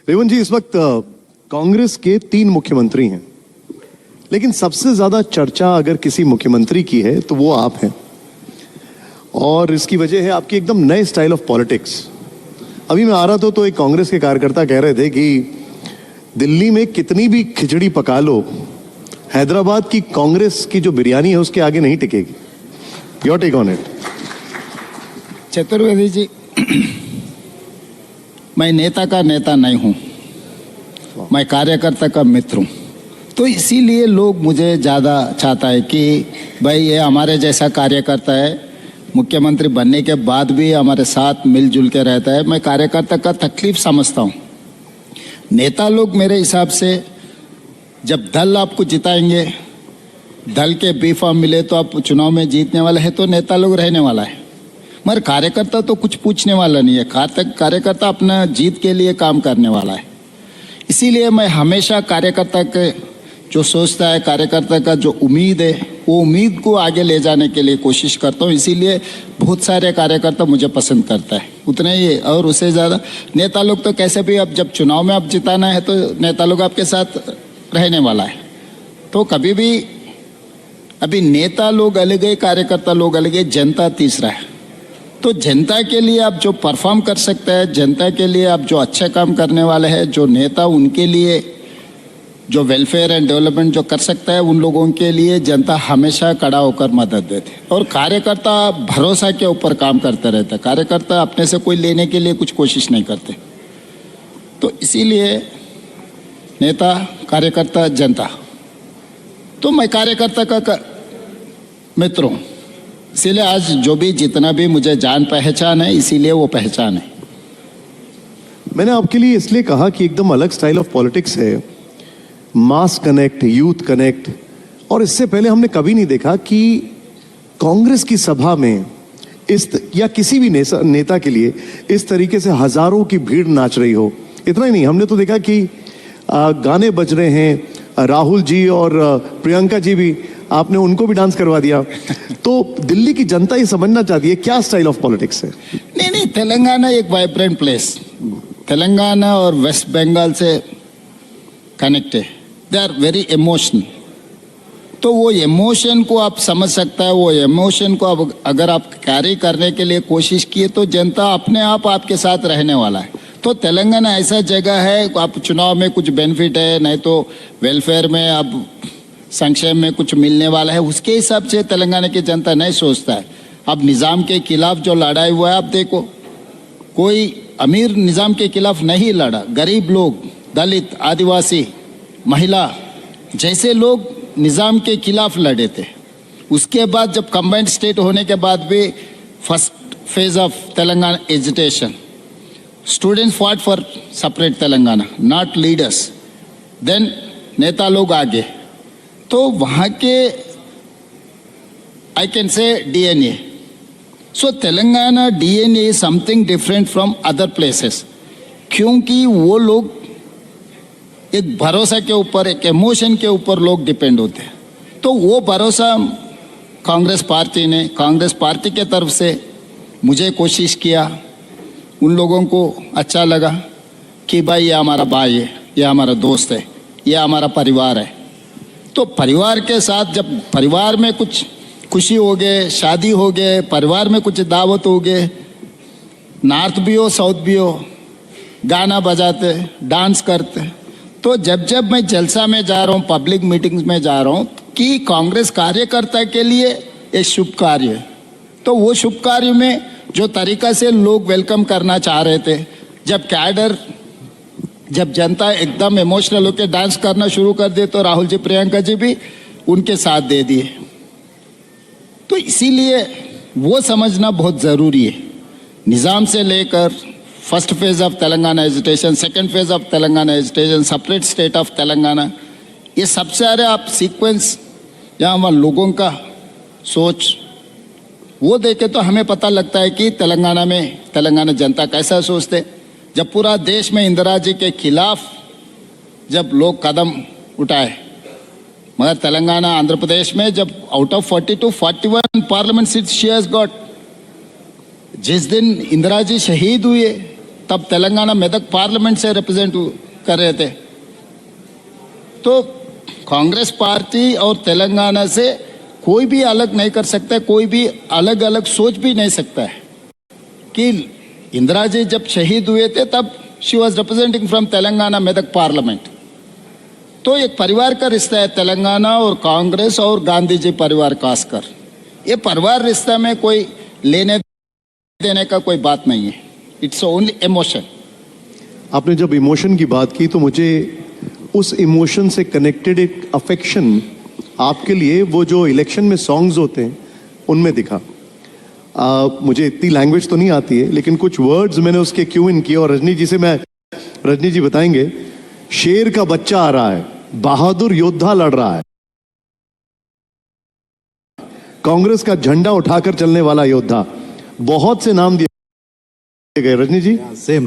रेवंत जी, इस वक्त कांग्रेस के 3 मुख्यमंत्री हैं, लेकिन सबसे ज्यादा चर्चा अगर किसी मुख्यमंत्री की है तो वो आप हैं। और इसकी वजह है आपकी एकदम नए स्टाइल ऑफ पॉलिटिक्स। अभी मैं आ रहा था तो एक कांग्रेस के कार्यकर्ता कह रहे थे कि दिल्ली में कितनी भी खिचड़ी पका लो, हैदराबाद की कांग्रेस की जो बिरयानी है उसके आगे नहीं टिकेगी। Your take on it. Chaturvedi ji, मैं नेता का नेता नहीं हूं, मैं कार्यकर्ता का मित्र हूं। तो इसीलिए लोग मुझे ज़्यादा चाहता है कि भाई ये हमारे जैसा कार्यकर्ता है, मुख्यमंत्री बनने के बाद भी हमारे साथ मिलजुल के रहता है। मैं कार्यकर्ता का तकलीफ समझता हूँ। नेता लोग मेरे हिसाब से जब दल आपको जिताएंगे, दल के बी फॉर्म मिले तो आप चुनाव में जीतने वाले हैं, तो नेता लोग रहने वाला है। मगर कार्यकर्ता तो कुछ पूछने वाला नहीं है। कार्यकर्ता अपना जीत के लिए काम करने वाला है। इसीलिए मैं हमेशा कार्यकर्ता के जो सोचता है, कार्यकर्ता का जो उम्मीद है, वो उम्मीद को आगे ले जाने के लिए कोशिश करता हूँ। इसीलिए बहुत सारे कार्यकर्ता मुझे पसंद करता है, उतने ही। और उससे ज़्यादा नेता लोग तो कैसे भी, अब जब चुनाव में आप जिताना है तो नेता लोग आपके साथ रहने वाला है। तो कभी भी अभी नेता लोग अलग है, कार्यकर्ता लोग अलग है, जनता तीसरा है। तो जनता के लिए आप जो परफॉर्म कर सकते हैं, जनता के लिए आप जो अच्छे काम करने वाले हैं, जो नेता उनके लिए जो वेलफेयर एंड डेवलपमेंट जो कर सकता है, उन लोगों के लिए जनता हमेशा खड़ा होकर मदद देते। और कार्यकर्ता भरोसा के ऊपर काम करते रहते। कार्यकर्ता अपने से कोई लेने के लिए कुछ कोशिश नहीं करते। तो इसीलिए नेता, कार्यकर्ता, जनता, तो मैं कार्यकर्ता का मित्र हूँ। इसीलिए आज जो भी जितना भी मुझे जान पहचान है, इसीलिए वो पहचान है। मैंने आपके लिए इसलिए कहा कि एकदम अलग स्टाइल ऑफ पॉलिटिक्स है, मास कनेक्ट, यूथ कनेक्ट। और इससे पहले हमने कभी नहीं देखा कि कांग्रेस की सभा में या किसी भी नेता के लिए इस तरीके से हजारों की भीड़ नाच रही हो। इतना ही नहीं, हमने तो देखा कि गाने बज रहे हैं, राहुल जी और प्रियंका जी भी, आपने उनको भी डांस करवा दिया। तो दिल्ली की जनता ये समझना चाहती है क्या स्टाइल ऑफ पॉलिटिक्स है। नहीं, तेलंगाना एक वाइब्रेंट प्लेस। तेलंगाना और वेस्ट बंगाल से कनेक्ट है। They are very emotional. तो वो इमोशन को आप समझ सकता है। वो इमोशन को अगर आप कैरी करने के लिए कोशिश किए तो जनता अपने आप आपके साथ रहने वाला है। तो तेलंगाना ऐसा जगह है, आप चुनाव में कुछ बेनिफिट है, नहीं तो वेलफेयर में अब संक्षेम में कुछ मिलने वाला है, उसके हिसाब से तेलंगाना की जनता नहीं सोचता है। अब निज़ाम के खिलाफ जो लड़ाई हुआ है, आप देखो, कोई अमीर निज़ाम के खिलाफ नहीं लड़ा। गरीब लोग, दलित, आदिवासी, महिला जैसे लोग निज़ाम के खिलाफ लड़े थे। उसके बाद जब कंबाइंड स्टेट होने के बाद भी first phase of Telangana agitation, students fought for separate Telangana, not leaders. Then नेता लोग आगे। तो वहाँ के I can say DNA। So Telangana DNA is something different from other places, क्योंकि वो लोग एक भरोसा के ऊपर, एक इमोशन के ऊपर लोग डिपेंड होते हैं। तो वो भरोसा कांग्रेस पार्टी के तरफ से मुझे कोशिश किया। उन लोगों को अच्छा लगा कि भाई ये हमारा भाई है, ये हमारा दोस्त है, ये हमारा परिवार है। तो परिवार के साथ, जब परिवार में कुछ खुशी हो गए, शादी हो गए, परिवार में कुछ दावत हो गए, नॉर्थ भी हो साउथ भी हो, गाना बजाते, डांस करते। तो जब मैं जलसा में जा रहा हूँ, पब्लिक मीटिंग्स में जा रहा हूँ, कि कांग्रेस कार्यकर्ता के लिए एक शुभ कार्य है। तो वो शुभ कार्य में जो तरीका से लोग वेलकम करना चाह रहे थे, जब जनता एकदम इमोशनल होकर डांस करना शुरू कर दे, तो राहुल जी, प्रियंका जी भी उनके साथ दे दिए। तो इसीलिए वो समझना बहुत ज़रूरी है। निज़ाम से लेकर first phase of Telangana agitation, second phase of Telangana agitation, separate state of Telangana, ये सबसे सारे आप सीक्वेंस जहाँ वहाँ लोगों का सोच वो देखे तो हमें पता लगता है कि तेलंगाना जनता कैसा सोचते। जब पूरा देश में इंदिरा जी के खिलाफ जब लोग कदम उठाए, मगर तेलंगाना, आंध्र प्रदेश में जब out of 41 parliament seat she has got. जिस दिन इंदिरा जी शहीद हुए तब तेलंगाना मेदक पार्लियामेंट से रिप्रेजेंट कर रहे थे। तो कांग्रेस पार्टी और तेलंगाना से कोई भी अलग नहीं कर सकता, कोई भी अलग अलग सोच भी नहीं सकता है कि इंदिरा जी जब शहीद हुए थे तब she was representing from Telangana Medak parliament. तो एक परिवार का रिश्ता है तेलंगाना और कांग्रेस और गांधी जी परिवार खासकर। ये परिवार रिश्ता में कोई लेने देने का कोई बात नहीं है, इट्स ओनली इमोशन। आपने जब इमोशन की बात की तो मुझे उस इमोशन से कनेक्टेड एक अफेक्शन आपके लिए वो जो इलेक्शन में सॉन्ग्स होते हैं उनमें दिखा। मुझे इतनी लैंग्वेज तो नहीं आती है लेकिन कुछ वर्ड्स मैंने उसके क्यों इन किए और रजनी जी बताएंगे। शेर का बच्चा आ रहा है, बहादुर योद्धा लड़ रहा है, कांग्रेस का झंडा उठाकर चलने वाला योद्धा, बहुत से नाम दिए गए। रजनी जी सेम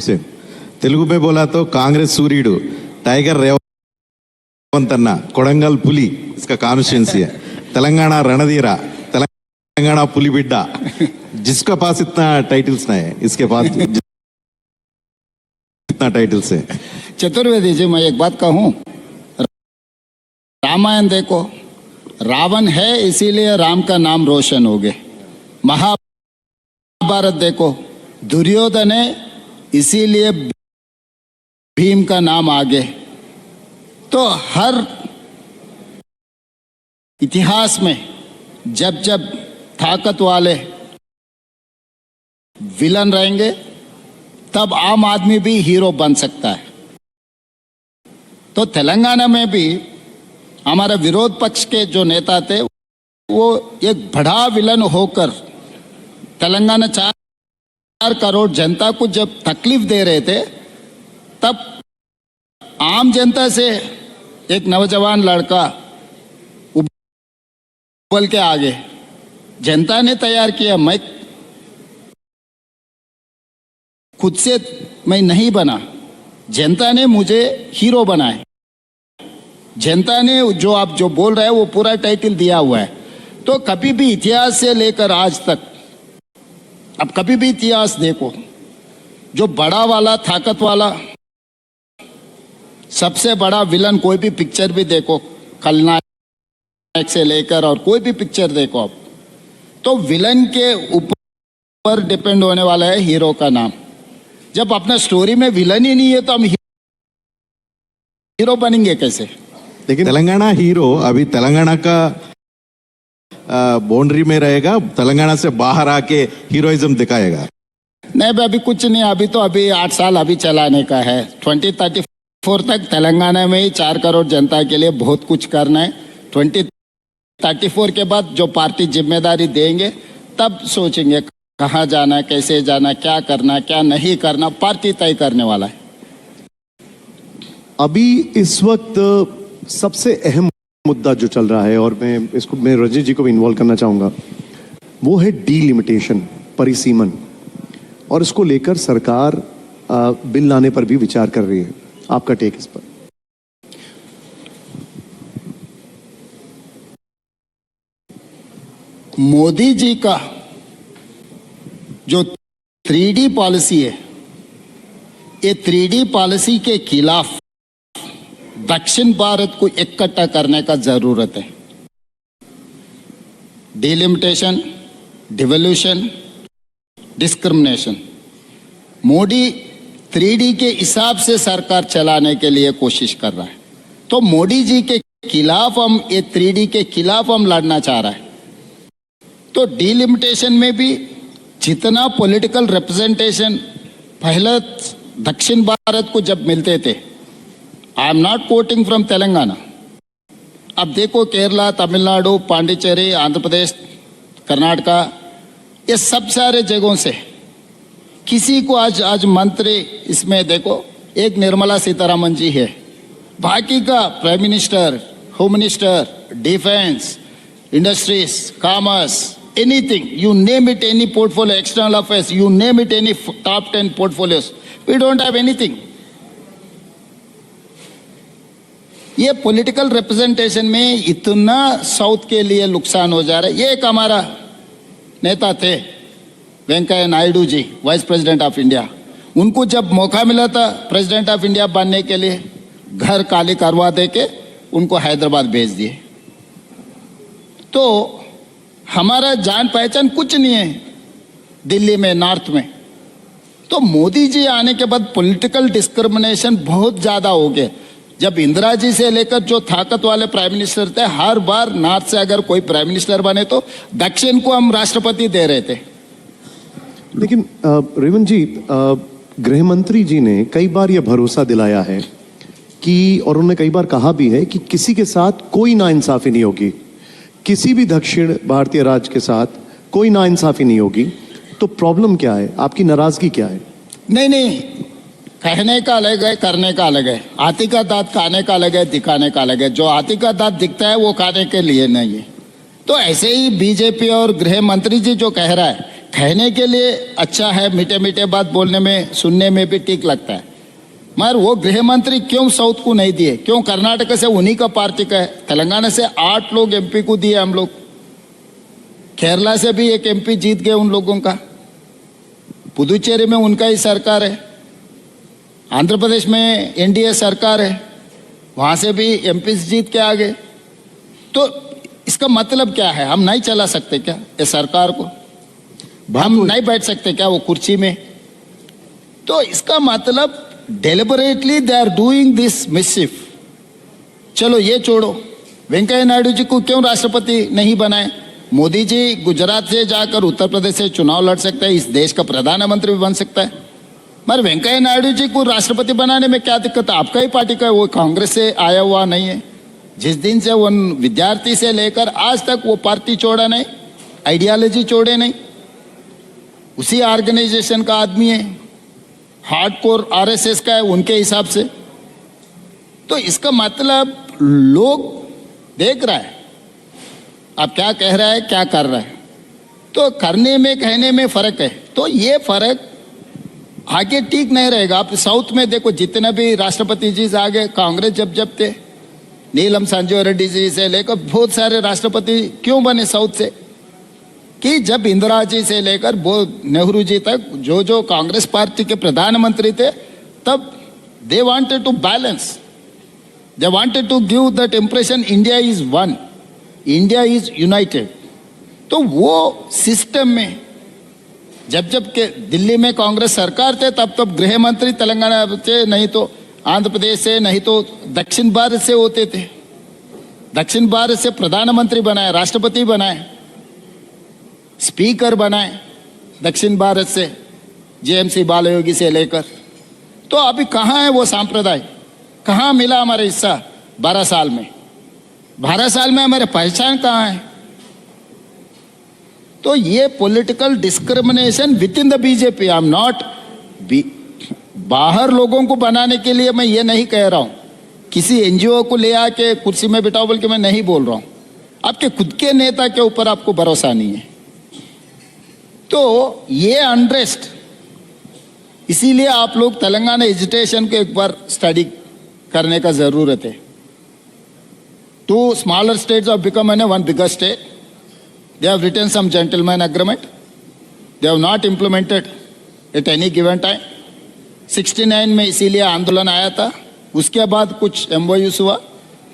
तेलुगु में बोला तो कांग्रेस सूर्युడు टाइगर रेवंत अन्ना, कोडंगल पुली इसका कॉन्स्टिट्यूंसी है, तेलंगाना रणधीरा, तेलंगाना पुली बिड्डा, जिसका पास इतना टाइटल्स नहीं है इसके पास इतना टाइटल्स है। चतुर्वेदी जी मैं एक बात कहूं, रामायण देखो, रावण है इसीलिए राम का नाम रोशन हो गए। महाभारत देखो, दुर्योधन है इसीलिए भीम का नाम आगे। तो हर इतिहास में जब जब ताकत वाले विलन रहेंगे तब आम आदमी भी हीरो बन सकता है। तो तेलंगाना में भी हमारे विरोध पक्ष के जो नेता थे वो एक बड़ा विलन होकर तेलंगाना 4 करोड़ जनता को जब तकलीफ दे रहे थे तब आम जनता से एक नौजवान लड़का उबल के आगे, जनता ने तैयार किया, मैं खुद से मैं नहीं बना, जनता ने मुझे हीरो बनाया। जनता ने जो आप जो बोल रहे हैं वो पूरा टाइटल दिया हुआ है। तो कभी भी इतिहास से लेकर आज तक, अब कभी भी इतिहास देखो, जो बड़ा वाला ताकत वाला सबसे बड़ा विलन कोई भी पिक्चर भी देखो, खलनायक से लेकर और कोई भी पिक्चर देखो आप, तो विलन के ऊपर डिपेंड होने वाला है हीरो का नाम। जब अपना स्टोरी में विलन ही नहीं है तो हम हीरो बनेंगे कैसे? लेकिन तेलंगाना हीरो अभी तेलंगाना का बाउंड्री में रहेगा, तेलंगाना से बाहर आके हीरोइज्म दिखाएगा। नहीं अभी कुछ नहीं, अभी 8 साल अभी चलाने का है। 2034 तक तेलंगाना में ही 4 करोड़ जनता के लिए बहुत कुछ करना है। 2034 के बाद जो पार्टी जिम्मेदारी देंगे तब सोचेंगे कहाँ जाना, कैसे जाना, क्या करना, क्या नहीं करना, पार्टी तय करने वाला है। अभी इस वक्त सबसे अहम मुद्दा जो चल रहा है और मैं रजनी जी को भी इन्वॉल्व करना चाहूँगा, वो है डीलिमिटेशन, परिसीमन, और इसको लेकर सरकार बिल लाने पर भी विचार कर रही है। आपका टेक इस पर? मोदी जी का जो 3D पॉलिसी है, ये 3D पॉलिसी के खिलाफ दक्षिण भारत को इकट्ठा करने का जरूरत है। Delimitation, devolution, discrimination, Modi 3D के हिसाब से सरकार चलाने के लिए कोशिश कर रहा है। तो मोदी जी के खिलाफ हम, ये 3D के खिलाफ हम लड़ना चाह रहा है। तो डिलिमिटेशन में भी जितना पॉलिटिकल रिप्रेजेंटेशन पहले दक्षिण भारत को जब मिलते थे, आई am not coating from Telangana, अब देखो केरला, तमिलनाडु, पांडिचेरी, आंध्र प्रदेश, कर्नाटका, ये सब सारे जगहों से किसी को आज मंत्री, इसमें देखो एक निर्मला सीतारमन जी है, बाकी का prime minister, home minister, defence, industries, commerce, anything, you name it, any portfolio, external affairs, you name it, any top 10 portfolios, we don't have anything. ये पॉलिटिकल रिप्रेजेंटेशन में इतना साउथ के लिए नुकसान हो जा रहा है। ये एक हमारा नेता थे Venkaiah Naidu ji, vice president of India, उनको जब मौका मिला था प्रेसिडेंट ऑफ इंडिया बनने के लिए, घर खाली करवा दे के उनको हैदराबाद भेज दिए। तो हमारा जान पहचान कुछ नहीं है दिल्ली में, नॉर्थ में। तो मोदी जी आने के बाद पॉलिटिकल डिस्क्रिमिनेशन बहुत ज़्यादा हो गया। जब इंदिरा जी से लेकर जो ताकत वाले प्राइम मिनिस्टर थे, हर बार नॉर्थ से अगर कोई प्राइम मिनिस्टर बने तो दक्षिण को हम राष्ट्रपति दे रहे थे। लेकिन रेवंत जी, गृह मंत्री जी ने कई बार यह भरोसा दिलाया है कि, और उन्होंने कई बार कहा भी है कि किसी के साथ कोई नाइंसाफी नहीं होगी, किसी भी दक्षिण भारतीय राज्य के साथ कोई नाइंसाफी नहीं होगी। तो प्रॉब्लम क्या है, आपकी नाराजगी क्या है? नहीं, कहने का अलग है, करने का अलग है। हाथी का दांत खाने का अलग है, दिखाने का अलग है। जो हाथी का दांत दिखता है वो खाने के लिए नहीं है। तो ऐसे ही बीजेपी और गृह मंत्री जी जो कह रहा है, कहने के लिए अच्छा है, मीठे मीठे बात बोलने में, सुनने में भी ठीक लगता है, मगर वो गृह मंत्री क्यों साउथ को नहीं दिए? क्यों कर्नाटक से उन्हीं का पार्टी का है, तेलंगाना से 8 लोग एमपी को दिए हम लोग, केरला से भी एक एमपी जीत गए उन लोगों का, पुदुचेरी में उनका ही सरकार है, आंध्र प्रदेश में एनडीए सरकार है, वहां से भी एमपी जीत के आ गए। तो इसका मतलब क्या है? हम नहीं चला सकते क्या इस सरकार को? हम नहीं बैठ सकते क्या वो कुर्सी में? तो इसका मतलब deliberately they are doing this mischief. चलो ये छोड़ो, वेंकैया नायडू जी को क्यों राष्ट्रपति नहीं बनाए? मोदी जी गुजरात से जाकर उत्तर प्रदेश से चुनाव लड़ सकते हैं, इस देश का प्रधानमंत्री भी बन सकता है, मगर वेंकैया नायडू जी को राष्ट्रपति बनाने में क्या दिक्कत है? आपका ही पार्टी का है, वो कांग्रेस से आया हुआ नहीं है। जिस दिन से वो विद्यार्थी से लेकर आज तक वो पार्टी छोड़ा नहीं, आइडियोलॉजी छोड़े नहीं, उसी ऑर्गेनाइजेशन का आदमी है, हार्डकोर आरएसएस का है उनके हिसाब से। तो इसका मतलब लोग देख रहा है आप क्या कह रहा है, क्या कर रहा है। तो करने में कहने में फर्क है। तो ये फर्क आगे ठीक नहीं रहेगा। आप साउथ में देखो, जितने भी राष्ट्रपति जी आगे कांग्रेस जब थे, नीलम संजय रेड्डी जी से लेकर बहुत सारे राष्ट्रपति क्यों बने साउथ से? कि जब इंदिरा जी से लेकर नेहरू जी तक जो कांग्रेस पार्टी के प्रधानमंत्री थे, तब they wanted to balance, they wanted to give that impression India is one, India is united. तो वो सिस्टम में जब के दिल्ली में कांग्रेस सरकार थे, तब गृह मंत्री तेलंगाना से, नहीं तो आंध्र प्रदेश से, नहीं तो दक्षिण भारत से होते थे। दक्षिण भारत से प्रधानमंत्री बनाए, राष्ट्रपति बनाए, स्पीकर बनाए दक्षिण भारत से, जेएमसी बालयोगी से लेकर। तो अभी कहाँ है वो सांप्रदाय? कहाँ मिला हमारा हिस्सा 12 साल में? 12 साल में हमारे पहचान कहाँ है? तो ये political discrimination with in the BJP, I am not, बाहर लोगों को बनाने के लिए मैं ये नहीं कह रहा हूं, किसी एनजीओ को ले आके कुर्सी में बिठाओ बोल के मैं नहीं बोल रहा हूं। आपके खुद के नेता के ऊपर आपको भरोसा नहीं है। तो ये अनरेस्ट, इसीलिए आप लोग तेलंगाना एजिटेशन को एक बार स्टडी करने का जरूरत है। 2 smaller states have become one bigger state. They have written some gentleman agreement. They have not implemented at any given time. 69 में इसीलिए आंदोलन आया था, उसके बाद कुछ MOUs हुआ,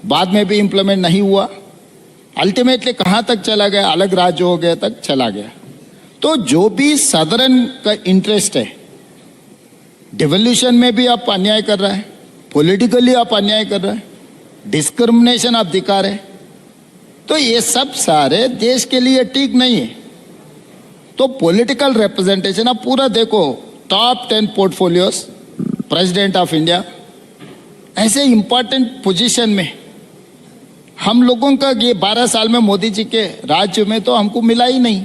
बाद में भी इम्प्लीमेंट नहीं हुआ। अल्टीमेटली कहाँ तक चला गया? अलग राज्य हो गया तक चला गया। तो जो भी सदर्न का इंटरेस्ट है, डिवोल्यूशन में भी आप अन्याय कर रहा है, पॉलिटिकली आप अन्याय कर रहे हैं, डिस्क्रिमिनेशन आप दिखा रहे, तो ये सब सारे देश के लिए ठीक नहीं है। तो पॉलिटिकल रिप्रेजेंटेशन आप पूरा देखो, top 10 portfolios, president of India, ऐसे इंपॉर्टेंट पोजीशन में हम लोगों का ये 12 साल में मोदी जी के राज्य में तो हमको मिला ही नहीं।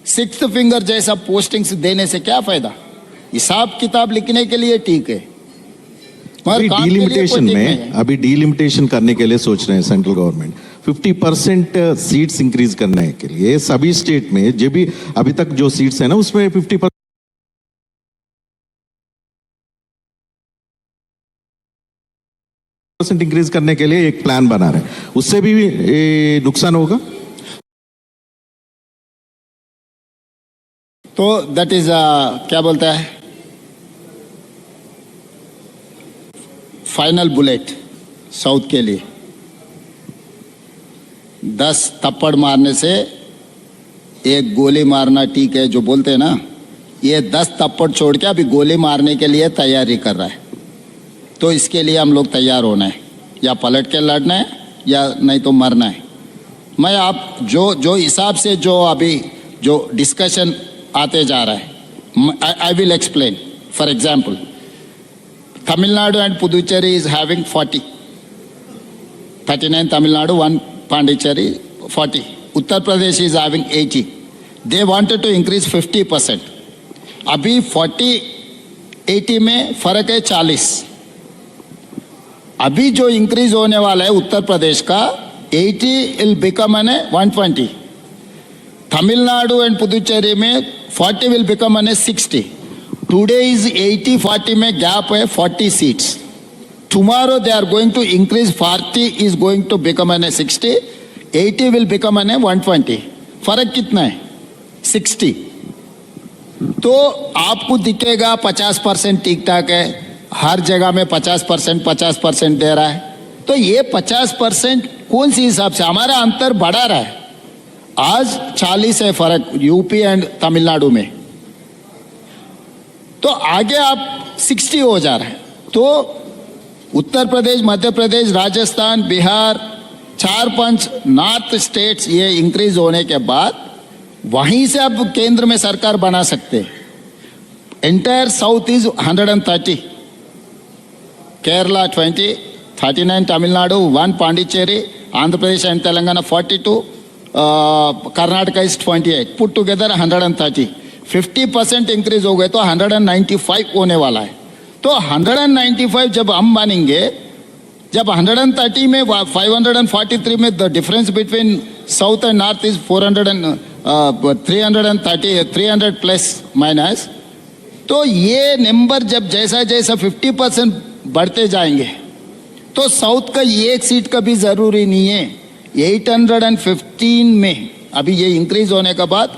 6th फिंगर जैसा पोस्टिंग्स देने से क्या फायदा? हिसाब किताब लिखने के लिए ठीक है, अभी डीलिमिटेशन में, अभी डीलिमिटेशन करने के लिए सोच रहे हैं सेंट्रल गवर्नमेंट 50% सीट्स इंक्रीज करने के लिए सभी स्टेट में। जो भी अभी तक जो सीट्स है ना, उसमें 50% इंक्रीज करने के लिए एक प्लान बना रहे हैं। उससे भी नुकसान होगा। तो दैट इज क्या बोलता है, फाइनल बुलेट साउथ के लिए। 10 थप्पड़ मारने से एक गोली मारना ठीक है जो बोलते हैं ना, ये 10 थप्पड़ छोड़ के अभी गोली मारने के लिए तैयारी कर रहा है। तो इसके लिए हम लोग तैयार होना है, या पलट के लड़ना है या नहीं तो मरना है। मैं आप जो हिसाब से जो अभी जो डिस्कशन आते जा रहा है, I will explain. For example, Tamil Nadu and Puducherry is having 39 Tamil Nadu, 1 Pondicherry 40, Uttar Pradesh is having 80। They wanted to increase 50%। अभी 40-80 में फर्क है 40। अभी जो इंक्रीज होने वाला है उत्तर प्रदेश का 80 will become an 120। Tamil Nadu and Puducherry में 40 will become an 60। Today is 80-40 में गैप है 40 seats. Tomorrow they are going to increase, 40 is going to become an 60, 80 will become an 120। फर्क कितना है? 60। तो आपको दिखेगा 50% ठीक ठाक है, हर जगह में 50% दे रहा है। तो ये 50% कौन सी हिसाब से? हमारा अंतर बढ़ा रहा है। आज 40 है फर्क यूपी एंड तमिलनाडु में, तो आगे आप 60 हो जा रहा है। तो उत्तर प्रदेश, मध्य प्रदेश, राजस्थान, बिहार, 4-5 नॉर्थ स्टेट्स ये इंक्रीज होने के बाद वहीं से अब केंद्र में सरकार बना सकते हैं। Entire south is 130, Kerala 20, 39 Tamil Nadu, 1 Pondicherry, Andhra Pradesh and Telangana 42, Karnataka is 28, put together 130। 50% increase हो गए तो 195 होने वाला है। तो 195 जब हम मानेंगे, जब 130 में 543 में the difference between south and north is 300 plus minus, तो ये नंबर जब जैसा जैसा 50% बढ़ते जाएंगे तो साउथ का एक सीट का भी जरूरी नहीं है। 815 में अभी ये इंक्रीज होने के बाद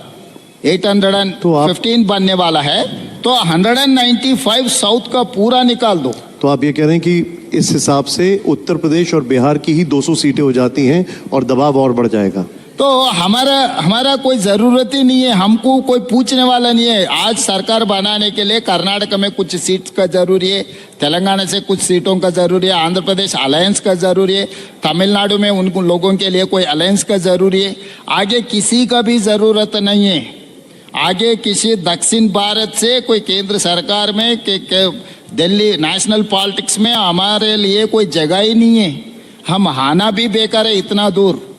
815 बनने वाला है, तो 195 साउथ का पूरा निकाल दो। तो आप ये कह रहे हैं कि इस हिसाब से उत्तर प्रदेश और बिहार की ही 200 सीटें हो जाती हैं और दबाव और बढ़ जाएगा। तो हमारा कोई जरूरत ही नहीं है, हमको कोई पूछने वाला नहीं है। आज सरकार बनाने के लिए कर्नाटक में कुछ सीट्स का जरूरी है, तेलंगाना से कुछ सीटों का जरूरी है, आंध्र प्रदेश अलायंस का जरूरी है, तमिलनाडु में उन लोगों के लिए कोई अलायंस का जरूरी है। आगे किसी का भी जरूरत नहीं है। आगे किसी दक्षिण भारत से कोई केंद्र सरकार में दिल्ली नेशनल पॉलिटिक्स में हमारे लिए कोई जगह ही नहीं है। हम आना भी बेकार है इतना दूर,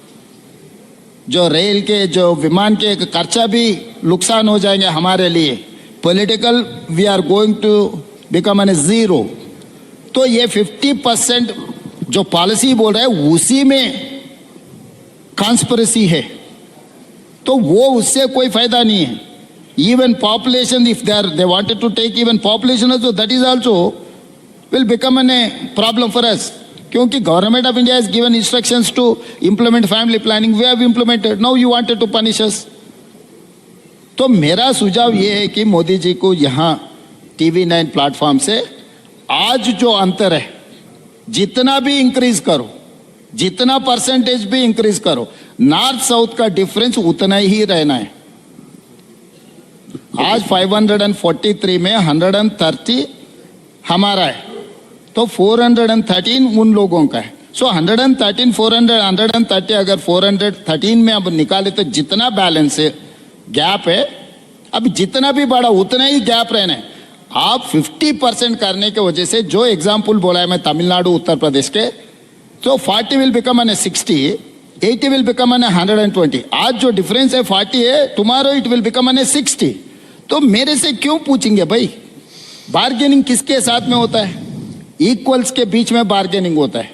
जो रेल के जो विमान के खर्चा भी नुकसान हो जाएंगे हमारे लिए। Political we are going to become an 0। तो ये 50% जो पॉलिसी बोल रहा है उसी में कॉन्स्पिरेसी है, तो वो उससे कोई फायदा नहीं है। Even population, if they wanted to take even population also, that is also will become an problem for us, क्योंकि government of India has given instructions to implement family planning, we have implemented, now you wanted to punish us. तो मेरा सुझाव ये है कि मोदी जी को यहाँ TV9 platform से आज जो अंतर है, जितना भी इंक्रीज करो, जितना परसेंटेज भी इंक्रीज करो, नॉर्थ साउथ का डिफरेंस उतना ही रहना है। आज 543 में 130 हमारा है, तो 413 उन लोगों का है। सो 113 400 130 अगर 413 में अब निकाले तो जितना बैलेंस है, गैप है, अब जितना भी बढ़ा उतना ही गैप रहना है। आप 50% करने के वजह से, जो एग्जाम्पल बोला है मैं तमिलनाडु उत्तर प्रदेश के, तो 40 will become an 60, 80 will become an 120। आज जो डिफरेंस है 40 है, tomorrow it will become an 60। तो मेरे से क्यों पूछेंगे भाई? बार्गेनिंग किसके साथ में होता है? इक्वल्स के बीच में बार्गेनिंग होता है।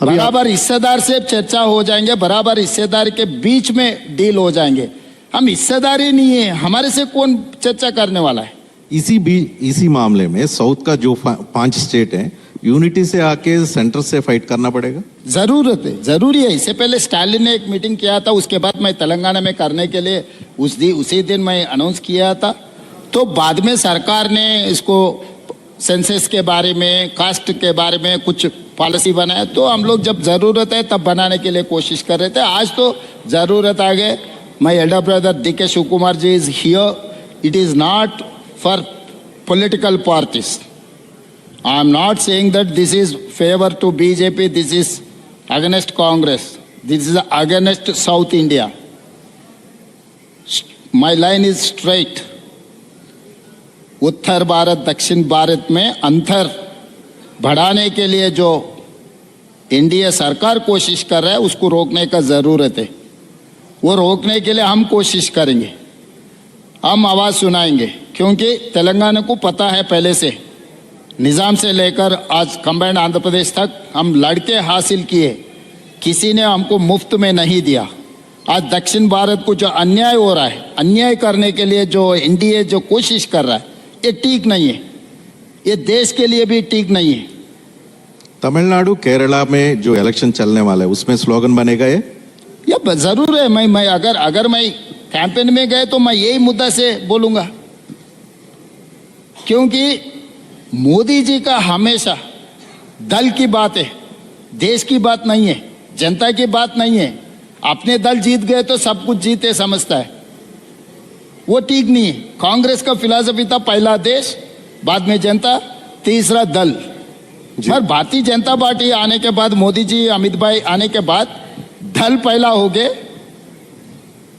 बराबर हिस्सेदार से चर्चा हो जाएंगे, बराबर हिस्सेदार के बीच में डील हो जाएंगे। हम हिस्सेदार ही नहीं है, हमारे से कौन चर्चा करने वाला है? इसी मामले में साउथ का जो 5 स्टेट हैं, यूनिटी से आके सेंटर से फाइट करना पड़ेगा। जरूरत है, जरूरी है। इससे पहले स्टालिन ने एक मीटिंग किया था, उसके बाद मैं तेलंगाना में करने के लिए उसी दिन मैं अनाउंस किया था। तो बाद में सरकार ने इसको सेंसस के बारे में, कास्ट के बारे में कुछ पॉलिसी बनाया, तो हम लोग जब ज़रूरत है तब बनाने के लिए कोशिश कर रहे थे। आज तो ज़रूरत आ गए। My elder brother DK Shiv Kumar ji is here. It is not for political parties. I am not saying that this is favour to BJP, this is against Congress, this is against south India. My line is straight. उत्तर भारत दक्षिण भारत में अंतर बढ़ाने के लिए जो NDA सरकार कोशिश कर रहा है उसको रोकने का ज़रूरत है। वो रोकने के लिए हम कोशिश करेंगे, हम आवाज़ सुनाएंगे, क्योंकि तेलंगाना को पता है पहले से, निज़ाम से लेकर आज कंबाइंड आंध्र प्रदेश तक हम लड़के हासिल किए, किसी ने हमको मुफ्त में नहीं दिया। आज दक्षिण भारत को जो अन्याय हो रहा है, अन्याय करने के लिए जो NDA जो कोशिश कर रहा है, ये ठीक नहीं है, ये देश के लिए भी ठीक नहीं है। तमिलनाडु केरला में जो इलेक्शन चलने वाला है उसमें स्लोगन बनेगा ये जरूर है। मैं अगर मैं कैंपेन में गए तो मैं यही मुद्दा से बोलूंगा, क्योंकि मोदी जी का हमेशा दल की बात है, देश की बात नहीं है, जनता की बात नहीं है। अपने दल जीत गए तो सब कुछ जीते समझता है, वो ठीक नहीं है। कांग्रेस का फिलॉसफी था पहला देश, बाद में जनता, तीसरा दल। पर भारतीय जनता पार्टी आने के बाद, मोदी जी अमित भाई आने के बाद दल पहला हो गए,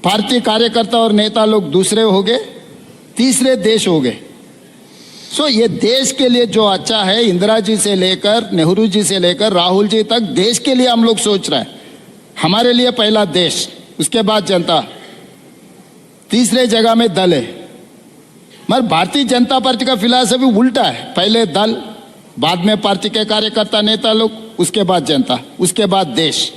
भारतीय कार्यकर्ता और नेता लोग दूसरे हो गए, तीसरे देश हो गए। सो ये देश के लिए जो अच्छा है, इंदिरा जी से लेकर नेहरू जी से लेकर राहुल जी तक देश के लिए हम लोग सोच रहे हैं। हमारे लिए पहला देश, उसके बाद जनता, तीसरे जगह में दल है। मगर भारतीय जनता पार्टी का फिलॉसफी उल्टा है, पहले दल, बाद में पार्टी के कार्यकर्ता नेता लोग, उसके बाद जनता, उसके बाद देश।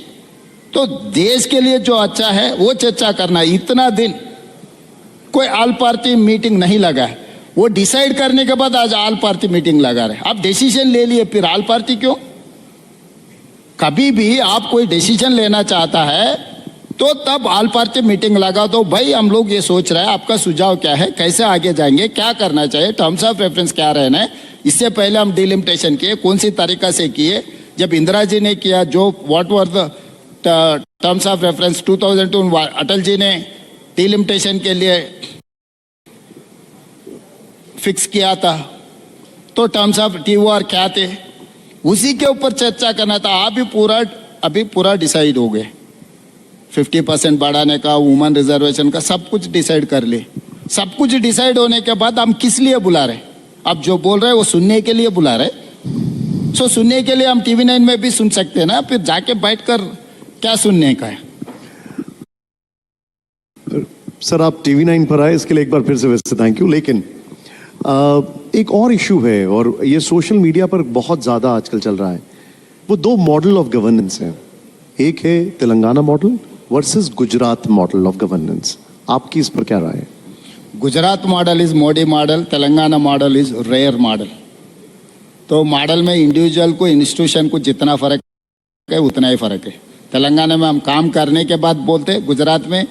तो देश के लिए जो अच्छा है वो चर्चा करना है। इतना दिन कोई ऑल पार्टी मीटिंग नहीं लगा है, वो डिसाइड करने के बाद आज ऑल पार्टी मीटिंग लगा रहे। आप डिसीजन ले लिए, फिर ऑल पार्टी क्यों? कभी भी आप कोई डिसीजन लेना चाहता है तो तब ऑल पार्टी मीटिंग लगा दो। भाई हम लोग ये सोच रहे हैं, आपका सुझाव क्या है, कैसे आगे जाएंगे, क्या करना चाहिए, टर्म्स ऑफ रेफरेंस क्या रहना है। इससे पहले हम डिलिमिटेशन किए, कौन सी तरीका से किए। जब इंदिरा जी ने किया, जो what were the terms of reference 2002, Atal ji ने डिलिमिटेशन के लिए फिक्स किया था, तो टर्म्स ऑफ TOR क्या थे, उसी के ऊपर चर्चा करना था। अभी पूरा डिसाइड हो गए, 50% बढ़ाने का, वुमेन रिजर्वेशन का, सब कुछ डिसाइड कर ले। सब कुछ डिसाइड होने के बाद हम किस लिए बुला रहे? अब जो बोल रहे हैं वो सुनने के लिए बुला रहे। सो सुनने के लिए हम TV9 में भी सुन सकते हैं ना, फिर जाके बैठकर क्या सुनने का है? सर आप TV9 पर आए, इसके लिए एक बार फिर से वैसे थैंक यू। लेकिन एक और इशू है, और ये सोशल मीडिया पर बहुत ज़्यादा आजकल चल रहा है। वो दो मॉडल ऑफ गवर्नेंस हैं, एक है Telangana model versus Gujarat model of governance. आपकी इस पर क्या राय है? Gujarat model is Modi model, Telangana model is rare model. तो मॉडल में इंडिविजुअल को, इंस्टीट्यूशन को जितना फर्क है उतना ही फर्क है। तेलंगाना में हम काम करने के बाद बोलते, गुजरात में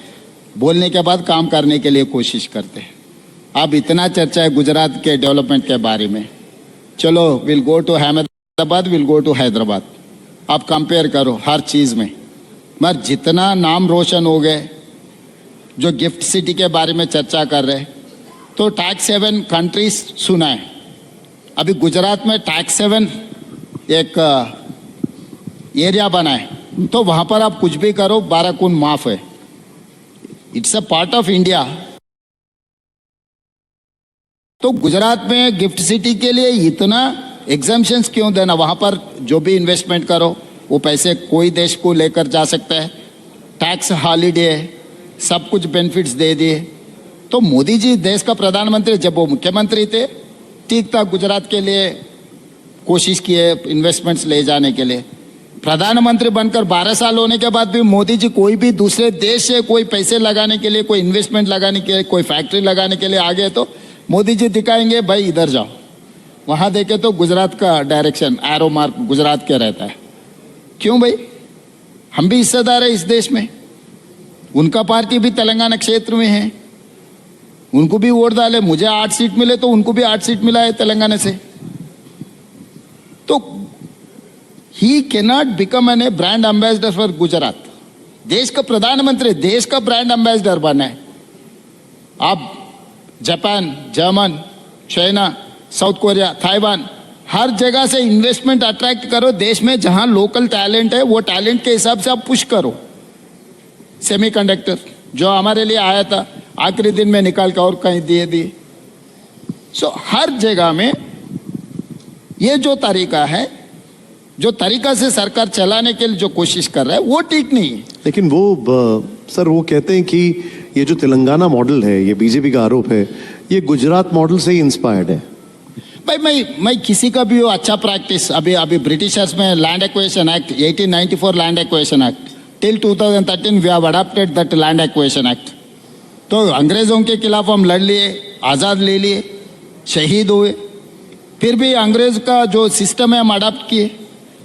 बोलने के बाद काम करने के लिए कोशिश करते हैं। अब इतना चर्चा है गुजरात के डेवलपमेंट के बारे में, चलो will go to Ahmedabad, will go to Hyderabad. आप कंपेयर करो हर चीज़ में, मगर जितना नाम रोशन हो गए, जो गिफ्ट सिटी के बारे में चर्चा कर रहे, तो टैक्स हेवन कंट्रीज सुना है। अभी गुजरात में टैक्स हेवन एक एरिया बना है, तो वहाँ पर आप कुछ भी करो 12 खून माफ है। It's a part of India. तो गुजरात में गिफ्ट सिटी के लिए इतना एग्जाम्पशंस क्यों देना? वहाँ पर जो भी इन्वेस्टमेंट करो वो पैसे कोई देश को लेकर जा सकता है, टैक्स हॉलीडे, सब कुछ बेनिफिट्स दे दिए। तो मोदी जी देश का प्रधानमंत्री, जब वो मुख्यमंत्री थे ठीक था, गुजरात के लिए कोशिश किए इन्वेस्टमेंट्स ले जाने के लिए। प्रधानमंत्री बनकर 12 साल होने के बाद भी मोदी जी कोई भी दूसरे देश से कोई पैसे लगाने के लिए, कोई इन्वेस्टमेंट लगाने के लिए, कोई फैक्ट्री लगाने के लिए आ गए तो मोदी जी दिखाएंगे भाई इधर जाओ, वहाँ देखे तो गुजरात का डायरेक्शन, एरो मार्क गुजरात के रहता है। क्यों भाई? हम भी हिस्सेदार है इस देश में। उनका पार्टी भी तेलंगाना क्षेत्र में है, उनको भी वोट डाले, मुझे 8 सीट मिले तो उनको भी 8 सीट मिला है तेलंगाना से। तो he cannot become an a brand ambassador for Gujarat. देश का प्रधानमंत्री देश का ब्रांड एम्बेसडर बना है। आप Japan, German, China, South Korea, Taiwan, हर जगह से इन्वेस्टमेंट अट्रैक्ट करो देश में, जहां लोकल टैलेंट है वो टैलेंट के हिसाब से आप पुश करो। सेमीकंडक्टर जो हमारे लिए आया था, आखिरी दिन में निकाल के और कहीं दे दिए। सो हर जगह में ये जो तरीका है, जो तरीका से सरकार चलाने के लिए जो कोशिश कर रहा है वो ठीक नहीं है। लेकिन सर वो कहते हैं कि ये जो तेलंगाना मॉडल है, ये बीजेपी का आरोप है, ये गुजरात मॉडल से ही इंस्पायर्ड है। भाई मैं किसी का भी वो अच्छा प्रैक्टिस, अभी ब्रिटिशर्स में land acquisition act 1894 land acquisition act till 2013 we have adopted that land acquisition act. तो अंग्रेजों के खिलाफ हम लड़ लिए, आज़ाद ले लिए, शहीद हुए, फिर भी अंग्रेज का जो सिस्टम है हम अडॉप्ट किए।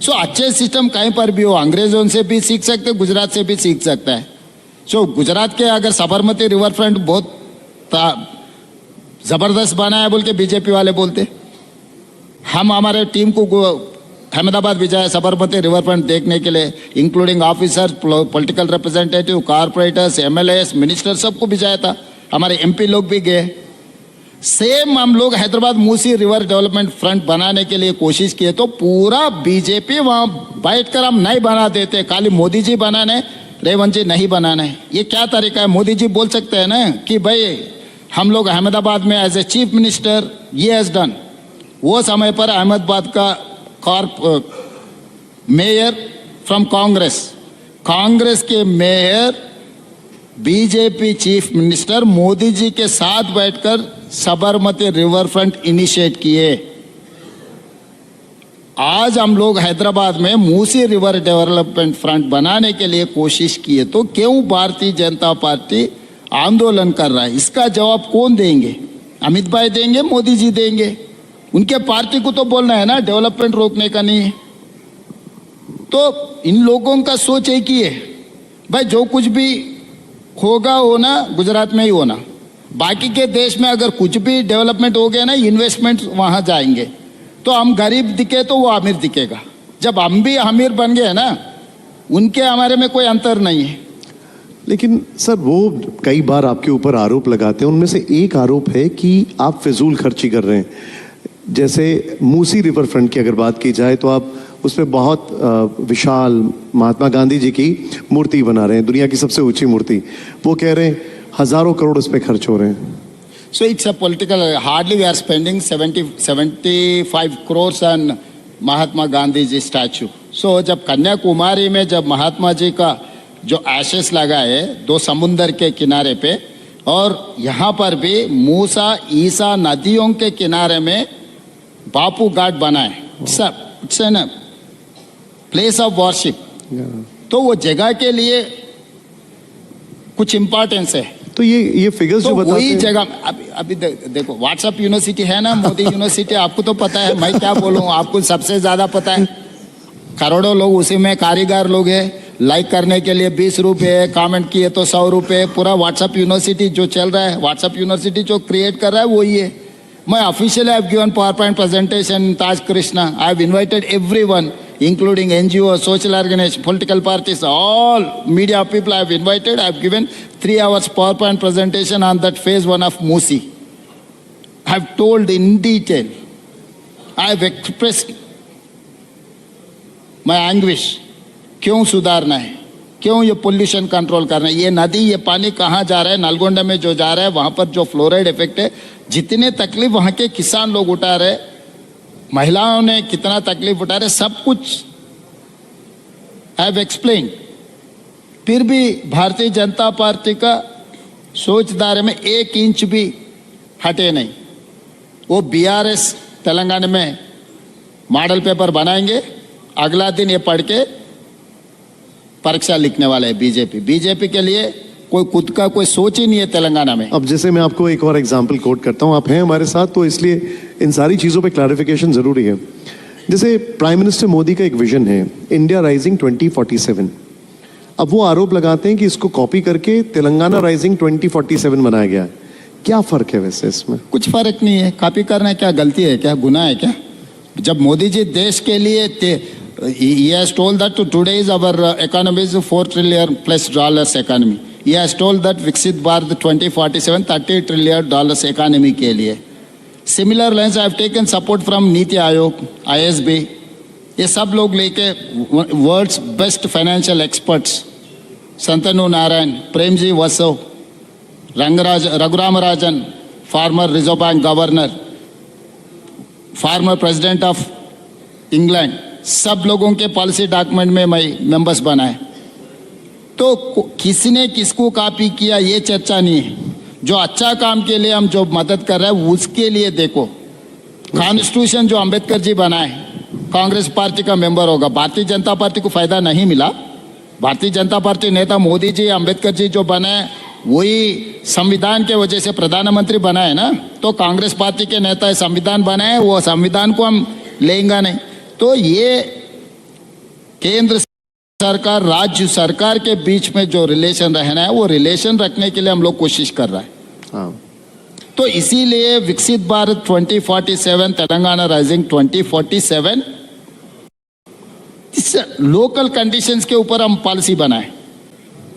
सो अच्छे सिस्टम कहीं पर भी हो, अंग्रेजों से भी सीख सकते, गुजरात से भी सीख सकता है। सो गुजरात के अगर साबरमती रिवर फ्रंट बहुत जबरदस्त बना है बोल के बीजेपी वाले बोलते, हम हमारे टीम को अहमदाबाद भिजाया साबरमती रिवर फ्रंट देखने के लिए, including officers, political representative, corporators, MLAs, minister, सबको भिजाया था। हमारे एमपी लोग भी गए। सेम हम लोग Hyderabad Musi river development front बनाने के लिए कोशिश किए तो पूरा बीजेपी वहां बैठकर हम नहीं बना देते, खाली मोदी जी बनाने, रेवंत जी नहीं बनाने। ये क्या तरीका है? मोदी जी बोल सकते हैं ना कि भाई हम लोग अहमदाबाद में एज ए चीफ मिनिस्टर ये हैज डन। वो समय पर अहमदाबाद का मेयर फ्रॉम कांग्रेस के mayor BJP chief minister Modi ji के साथ बैठकर साबरमती रिवर फ्रंट इनिशिएट किए। आज हम लोग हैदराबाद में मूसी रिवर डेवलपमेंट फ्रंट बनाने के लिए कोशिश किए तो क्यों भारतीय जनता पार्टी आंदोलन कर रहा है? इसका जवाब कौन देंगे? अमित भाई देंगे, मोदी जी देंगे? उनके पार्टी को तो बोलना है ना डेवलपमेंट रोकने का नहीं है। तो इन लोगों का सोच एक ही है, भाई जो कुछ भी होगा होना गुजरात में ही होना, बाकी के देश में अगर कुछ भी डेवलपमेंट हो गया ना, इन्वेस्टमेंट वहां जाएंगे, तो हम गरीब दिखे तो वो अमीर दिखेगा। जब हम भी अमीर बन गए ना, उनके हमारे में कोई अंतर नहीं है। लेकिन सर वो कई बार आपके ऊपर आरोप लगाते हैं, उनमें से एक आरोप है कि आप फिजूल खर्ची कर रहे हैं। जैसे मूसी रिवर फ्रंट की अगर बात की जाए तो आप उसमें बहुत विशाल महात्मा गांधी जी की मूर्ति बना रहे हैं, दुनिया की सबसे ऊंची मूर्ति। वो कह रहे हैं हजारों करोड़ उस पर खर्च हो रहे हैं। So it's a political, hardly we are spending 75 crores on Mahatma Gandhi ji statue. So जब कन्याकुमारी में जब महात्मा जी का जो एशेस लगा है 2 समुंदर के किनारे पे, और यहाँ पर भी मूसा ईसा नदियों के किनारे में बापू घाट बना है। It's an place of worship. तो वो जगह के लिए कुछ इंपॉर्टेंस है। तो ये फिगर्स तो जो बताते वही हैं, जगह अभी देखो व्हाट्सएप यूनिवर्सिटी है ना, मोदी यूनिवर्सिटी, आपको तो पता है, मैं क्या बोलूं, आपको सबसे ज्यादा पता है। करोड़ों लोग उसी में कारीगर लोग हैं, लाइक करने के लिए 20 रुपये, कमेंट किए तो 100 रुपये। पूरा व्हाट्सएप यूनिवर्सिटी जो चल रहा है, व्हाट्सएप यूनिवर्सिटी जो क्रिएट कर रहा है वही है। मैं officially I have given PowerPoint presentation Taj Krishna. I have invited everyone including NGO, social organization, political parties, all media people I have invited. I have given 3 hours PowerPoint presentation on that phase 1 of Musi. I have told in detail. I have expressed my anguish. क्यों सुधारना है, क्यों ये pollution control करना है, ये नदी ये पानी कहाँ जा रहा है, नलगोंडा में जो जा रहा है वहाँ पर जो फ्लोराइड इफेक्ट है, जितने तकलीफ वहाँ के किसान लोग उठा रहे, महिलाओं ने कितना तकलीफ उठा रहे, सब कुछ आई हैव एक्सप्लेन। फिर भी भारतीय जनता पार्टी का सोचदार में 1 इंच भी हटे नहीं। वो बीआरएस तेलंगाना में मॉडल पेपर बनाएंगे, अगला दिन ये पढ़ के परीक्षा लिखने वाले है बीजेपी के लिए कोई खुद का कोई सोच ही नहीं है तेलंगाना में। अब जैसे मैं आपको एक और एग्जांपल कोट करता हूं, आप हैं हमारे साथ तो इसलिए इन सारी चीज़ों पे क्लैरिफिकेशन ज़रूरी है। जैसे प्राइम मिनिस्टर मोदी का एक विजन है, इंडिया राइजिंग 2047। अब वो आरोप लगाते हैं कि इसको कॉपी करके तेलंगाना राइजिंग 2047 बनाया गया है। क्या फर्क है वैसे इसमें? कुछ फर्क नहीं है। कॉपी करना क्या गलती है, क्या गुनाह है क्या? जब मोदी जी देश के लिए he has told that today is our economy is $4 trillion plus economy. He has told that Viksit Bharat 2047 $30 trillion economy के लिए. Similar lines I have taken support from NITI Aayog, ISB. ये सब लोग लेके world's best financial experts Santanu Narayan, Premji वसव, Raghuram Rajan, former reserve bank governor, former president of England, सब लोगों के पॉलिसी डॉक्यूमेंट में मैं मेंबर्स बनाए। तो किसी ने किसको कॉपी किया ये चर्चा नहीं है। जो अच्छा काम के लिए हम जो मदद कर रहे हैं उसके लिए देखो। कॉन्स्टिट्यूशन जो अंबेडकर जी बनाए, कांग्रेस पार्टी का मेंबर होगा, भारतीय जनता पार्टी को फायदा नहीं मिला। भारतीय जनता पार्टी नेता मोदी जी, अंबेडकर जी जो बनाए वही संविधान के वजह से प्रधानमंत्री बनाए ना। तो कांग्रेस पार्टी के नेता संविधान बनाए, वो संविधान को हम लेंगे नहीं। तो ये केंद्र सरकार राज्य सरकार के बीच में जो रिलेशन रहना है वो रिलेशन रखने के लिए हम लोग कोशिश कर रहे हैं। हाँ। तो इसीलिए विकसित भारत 2047, तेलंगाना राइजिंग 2047, इस लोकल कंडीशंस के ऊपर हम पॉलिसी बनाए।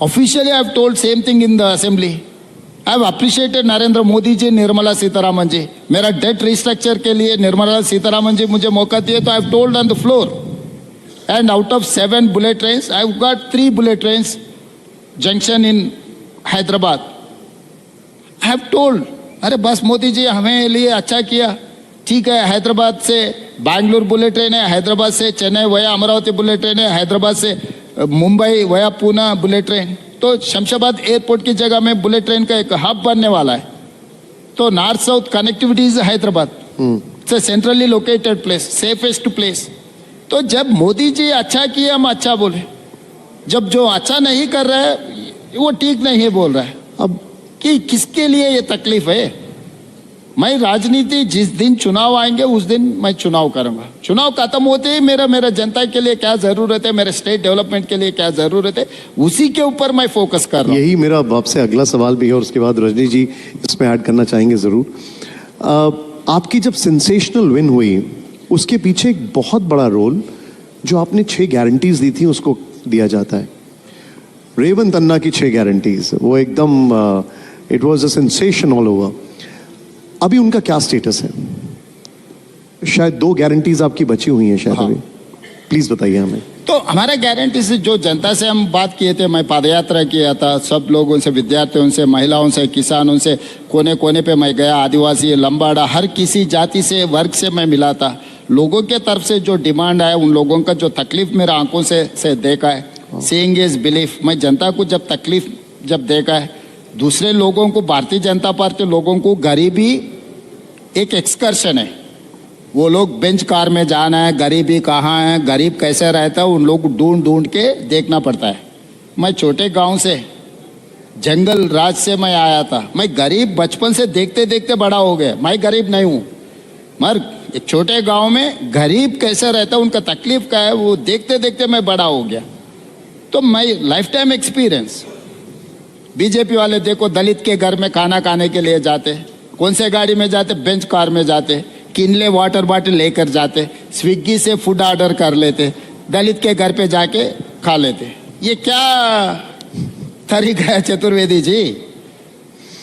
Officially I have told same thing in the assembly. I have appreciated Narendra Modi ji, Nirmala Sitharaman ji. मेरा डेट रिस्ट्रक्चर के लिए निर्मला सीतारामन जी मुझे मौका दिए, तो आई have told on the floor. And out of 7 bullet trains, I've got 3 bullet trains junction in Hyderabad. I have told, अरे बस मोदी जी हमें लिए अच्छा किया, ठीक है। हैदराबाद से बैंगलोर बुलेट ट्रेन है, हैदराबाद से चेन्नई वया अमरावती बुलेट ट्रेन है, हैदराबाद से मुंबई वया पूना बुलेट ट्रेन। तो शमशाबाद एयरपोर्ट की जगह में बुलेट ट्रेन का एक हब बनने वाला है। तो north south connectivity is Hyderabad, it's a centrally located place, safest place. तो जब मोदी जी अच्छा किए हम अच्छा बोले, जब जो अच्छा नहीं कर रहा है वो ठीक नहीं है बोल रहा है। अब कि किसके लिए ये तकलीफ है? मैं राजनीति जिस दिन चुनाव आएंगे उस दिन मैं चुनाव करूंगा। चुनाव खत्म होते ही मेरा जनता के लिए क्या जरूरत है, मेरे स्टेट डेवलपमेंट के लिए क्या जरूरत है, उसी के ऊपर मैं फोकस कर रहा हूँ। यही मेरा आपसे अगला सवाल भी है और उसके बाद रजनी जी इसमें ऐड करना चाहेंगे जरूर। आपकी जब सेंसेशनल विन हुई उसके पीछे एक बहुत बड़ा रोल जो आपने 6 गारंटीज दी थी उसको दिया जाता है। रेवंत अन्ना की 6 गारंटीज, वो एकदम it was a sensation all over. अभी उनका क्या स्टेटस है? शायद 2 गारंटीज आपकी बची हुई हैं शायद। हाँ। अभी प्लीज बताइए हमें। तो हमारा गारंटी से जो जनता से हम बात किए थे, मैं पदयात्रा किया था, सब लोगों से, विद्यार्थियों से, महिलाओं से, किसानों से, कोने कोने पे मैं गया, आदिवासी, लंबाड़ा, हर किसी जाति से, वर्ग से मैं मिला था। लोगों के तरफ से जो डिमांड है, उन लोगों का जो तकलीफ मेरा आंखों से देखा है, सीइंग इज बिलीफ। मैं जनता को जब तकलीफ जब देखा है, दूसरे लोगों को, भारतीय जनता पार्टी लोगों को गरीबी एक एक्सकर्शन है। वो लोग बेंच कार में जाना है, गरीबी कहाँ है, गरीब कैसे रहता है, उन लोग ढूंढ ढूंढ के देखना पड़ता है। मैं छोटे गांव से, जंगल राज से मैं आया था। मैं गरीब बचपन से देखते देखते बड़ा हो गया। मैं गरीब नहीं हूँ, मगर एक छोटे गांव में गरीब कैसे रहता है, उनका तकलीफ क्या है, वो देखते देखते मैं बड़ा हो गया। तो मैं लाइफ टाइम एक्सपीरियंस। बीजेपी वाले देखो, दलित के घर में खाना खाने के लिए जाते, कौन से गाड़ी में जाते? बेंच कार में जाते, किनले वाटर बॉटल लेकर जाते, स्विगी से फूड ऑर्डर कर लेते, दलित के घर पे जाके खा लेते। ये क्या तरीका है चतुर्वेदी जी?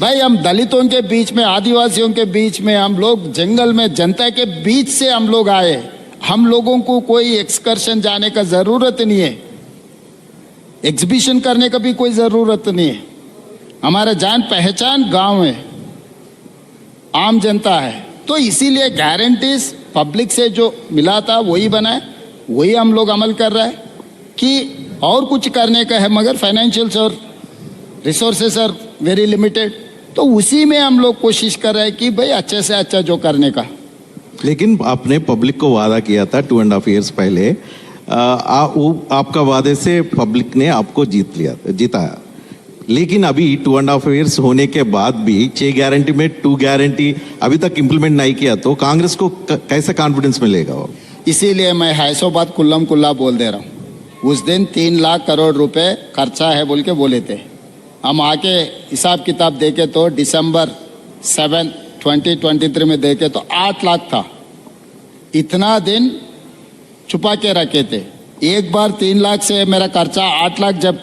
भाई हम दलितों के बीच में, आदिवासियों के बीच में, हम लोग जंगल में जनता के बीच से हम लोग आए। हम लोगों को कोई एक्सकर्शन जाने का जरूरत नहीं है, एग्जीबिशन करने का भी कोई जरूरत नहीं है। हमारा जान पहचान गांव है, आम जनता है। तो इसीलिए गारंटीज पब्लिक से जो मिला था वही बनाए, वही हम लोग अमल कर रहे हैं। कि और कुछ करने का है मगर फाइनेंशियल और रिसोर्सेस आर वेरी लिमिटेड, तो उसी में हम लोग कोशिश कर रहे हैं कि भाई अच्छे से अच्छा जो करने का। लेकिन आपने पब्लिक को वादा किया था 2.5 years पहले, आपका वादे से पब्लिक ने आपको जिताया। लेकिन अभी 2.5 years होने के बाद भी 6 गारंटी में 2 गारंटी अभी तक इम्प्लीमेंट नहीं किया, तो कांग्रेस को कैसे कॉन्फिडेंस मिलेगा? इसीलिए मैं हैसोबाद कुल्लम कुल्ला बोल दे रहा हूँ। उस दिन 3 लाख करोड़ रुपए खर्चा है बोल के बोले थे। हम आके हिसाब किताब देखे तो दिसंबर 7, 2023 में देखे तो 8 लाख था। इतना दिन छुपा के रखे थे। एक बार 3 लाख से मेरा खर्चा 8 लाख जब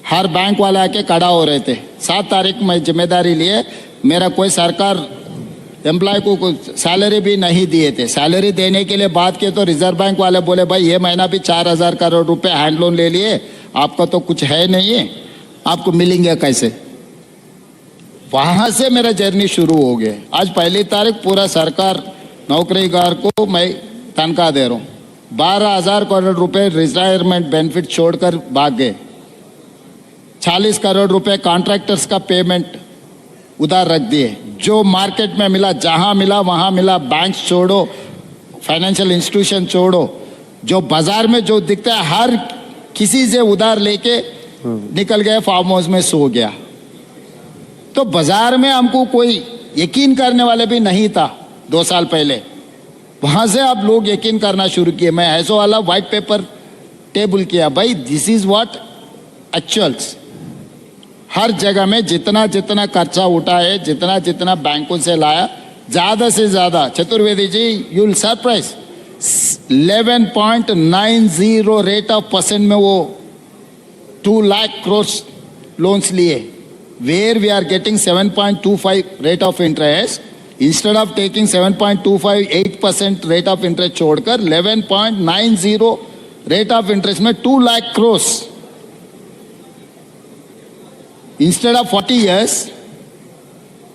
हर बैंक वाले आके खड़ा हो रहे थे, 7 तारीख में जिम्मेदारी लिए, मेरा कोई सरकार एम्प्लॉय को सैलरी भी नहीं दिए थे। सैलरी देने के लिए बात किए तो रिजर्व बैंक वाले बोले भाई ये महीना भी 4,000 करोड़ रुपए हैंड लोन ले लिए, आपका तो कुछ है नहीं है, आपको मिलेंगे कैसे। वहां से मेरा जर्नी शुरू हो गया। आज 1 तारीख पूरा सरकार नौकरीगार को मैं तनख्वाह दे रहा हूँ। 12,000 करोड़ रुपए रिटायरमेंट बेनिफिट छोड़कर भाग गए। 40 करोड़ रुपए कॉन्ट्रैक्टर्स का पेमेंट उधार रख दिए। जो मार्केट में मिला, जहां मिला वहां मिला, बैंक छोड़ो, फाइनेंशियल इंस्टीट्यूशन छोड़ो, जो बाजार में जो दिखता है हर किसी से उधार लेके निकल गए, फार्म हाउस में सो गया। तो बाजार में हमको कोई यकीन करने वाले भी नहीं था 2 साल पहले। वहां से अब लोग यकीन करना शुरू किए। मैं ऐसा वाला व्हाइट पेपर टेबल किया, भाई दिस इज व्हाट एक्चुअल्स। हर जगह में जितना जितना खर्चा उठा है, जितना जितना बैंकों से लाया, ज्यादा से ज्यादा, Chaturvedi ji you will surprise, 11.90 rate of percent में वो 2 लाख करोड़ लोन्स लिए, where we are getting 7.25 rate of interest, instead of taking 7.25 8% rate of interest छोड़कर 11.90 रेट ऑफ इंटरेस्ट में 2 lakh crore, instead of 40 years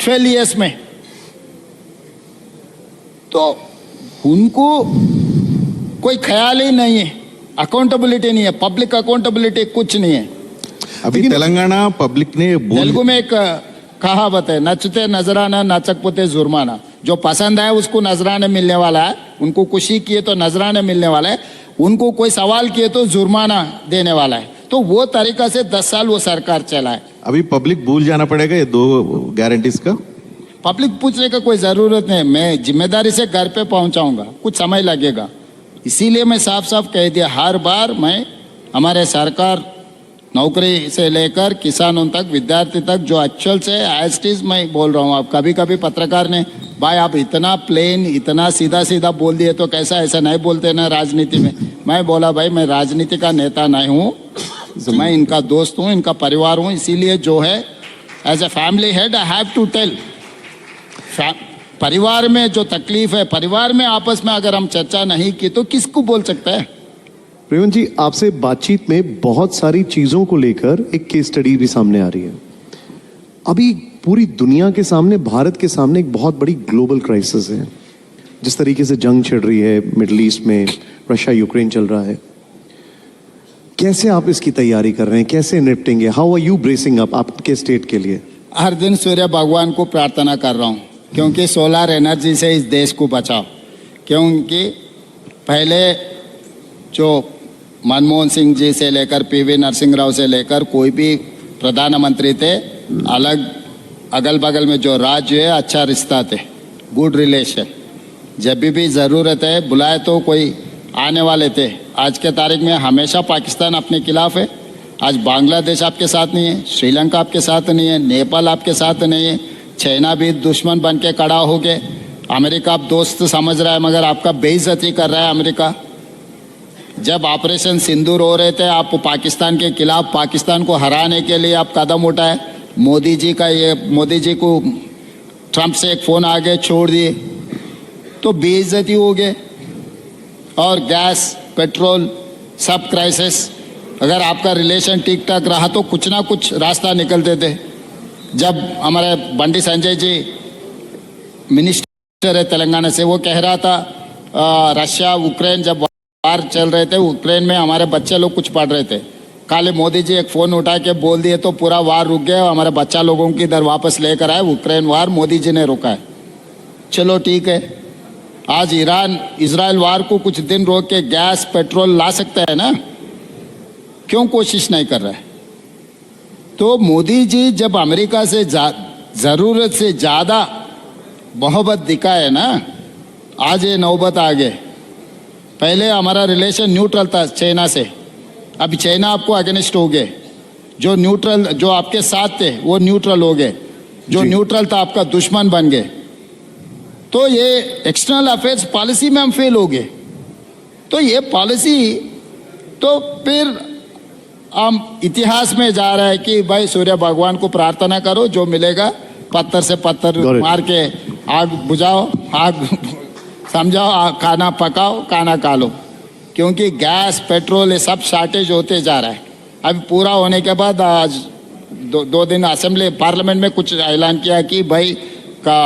12 years में। तो उनको कोई ख्याल ही नहीं है, अकाउंटेबिलिटी नहीं है, पब्लिक अकाउंटेबिलिटी कुछ नहीं है। अभी तेलंगाना पब्लिक ने तेलुगु में एक कहावत है, नचते नजराना नाचकपोते जुर्माना। जो पसंद है उसको नजराना मिलने वाला है, उनको खुशी किए तो नजराना मिलने वाला है, उनको कोई सवाल किए तो जुर्माना देने वाला है। तो वो तरीका से 10 साल वो सरकार चला है। अभी पब्लिक भूल जाना पड़ेगा ये 2 गारंटीज का। पब्लिक पूछने का कोई जरूरत नहीं, मैं जिम्मेदारी से घर पे पहुंचाऊंगा, कुछ समय लगेगा। इसीलिए मैं साफ साफ कह दिया, हर बार मैं हमारे सरकार नौकरी से लेकर किसानों तक, विद्यार्थी तक, जो एक्चुअल से एज इट इज मैं बोल रहा हूँ। अब कभी कभी पत्रकार ने, भाई आप इतना प्लेन, इतना सीधा सीधा बोल दिए तो कैसा, ऐसा नहीं बोलते ना राजनीति में। मैं बोला भाई मैं राजनीति का नेता नहीं हूँ, मैं इनका दोस्त हूँ, इनका परिवार हूँ, इसीलिए जो है as a family head I have to tell. परिवार में जो तकलीफ है, परिवार में आपस में अगर हम चर्चा नहीं की तो किसको बोल सकता है। प्रवीण जी, आपसे बातचीत में बहुत सारी चीजों को लेकर एक केस स्टडी भी सामने आ रही है। अभी पूरी दुनिया के सामने, भारत के सामने एक बहुत बड़ी ग्लोबल क्राइसिस है। जिस तरीके से जंग छिड़ रही है मिडिल ईस्ट में, रशिया यूक्रेन चल रहा है, कैसे आप इसकी तैयारी कर रहे हैं, कैसे निपटेंगे? How are you bracing up आपके स्टेट के लिए? हर दिन सूर्य भगवान को प्रार्थना कर रहा हूँ, क्योंकि सोलर एनर्जी से इस देश को बचाओ। क्योंकि पहले जो मनमोहन सिंह जी से लेकर पीवी नरसिंह राव से लेकर कोई भी प्रधानमंत्री थे, अलग अगल बगल में जो राज्य है अच्छा रिश्ता थे, गुड रिलेशन। जब भी ज़रूरत है बुलाए तो कोई आने वाले थे। आज के तारीख में हमेशा पाकिस्तान अपने खिलाफ है। आज बांग्लादेश आपके साथ नहीं है, श्रीलंका आपके साथ नहीं है, नेपाल आपके साथ नहीं है, चाइना भी दुश्मन बन के खड़ा हो गए। अमेरिका आप दोस्त समझ रहा है मगर आपका बेइज्जती कर रहा है अमेरिका। जब ऑपरेशन सिंदूर हो रहे थे, आप पाकिस्तान के खिलाफ, पाकिस्तान को हराने के लिए आप कदम उठाए। मोदी जी को ट्रंप से एक फ़ोन आगे छोड़ दिए तो बेइज्जती हो गए। और गैस, पेट्रोल, सब क्राइसिस। अगर आपका रिलेशन ठीक ठाक रहा तो कुछ ना कुछ रास्ता निकलते थे। जब हमारे बंडी संजय जी मिनिस्टर है तेलंगाना से, वो कह रहा था रशिया यूक्रेन जब वार चल रहे थे, यूक्रेन में हमारे बच्चे लोग कुछ पढ़ रहे थे, खाली मोदी जी एक फ़ोन उठा के बोल दिए तो पूरा वार रुक गया। हमारे बच्चा लोगों की इधर वापस लेकर आए। यूक्रेन वार मोदी जी ने रोका है, चलो ठीक है। आज ईरान इजराइल वार को कुछ दिन रोक के गैस, पेट्रोल ला सकता है ना, क्यों कोशिश नहीं कर रहा है? तो मोदी जी जब अमेरिका से ज़रूरत से ज़्यादा मोहब्बत दिखाए ना, आज ये नौबत आ गए। पहले हमारा रिलेशन न्यूट्रल था चाइना से, अभी चाइना आपको अगेंस्ट हो गए, जो न्यूट्रल, जो आपके साथ थे वो न्यूट्रल हो गए, जो जी। न्यूट्रल था आपका दुश्मन बन गए। तो ये एक्सटर्नल अफेयर्स पॉलिसी में हम फेल हो गए। तो ये पॉलिसी तो फिर हम इतिहास में जा रहा है कि भाई सूर्य भगवान को प्रार्थना करो, जो मिलेगा पत्थर से पत्थर Got it. मार के आग बुझाओ, आग समझाओ, खाना पकाओ, खाना खा लो, क्योंकि गैस पेट्रोल ये सब शॉर्टेज होते जा रहा है। अभी पूरा होने के बाद आज दो दिन असेंबली पार्लियामेंट में कुछ ऐलान किया कि भाई का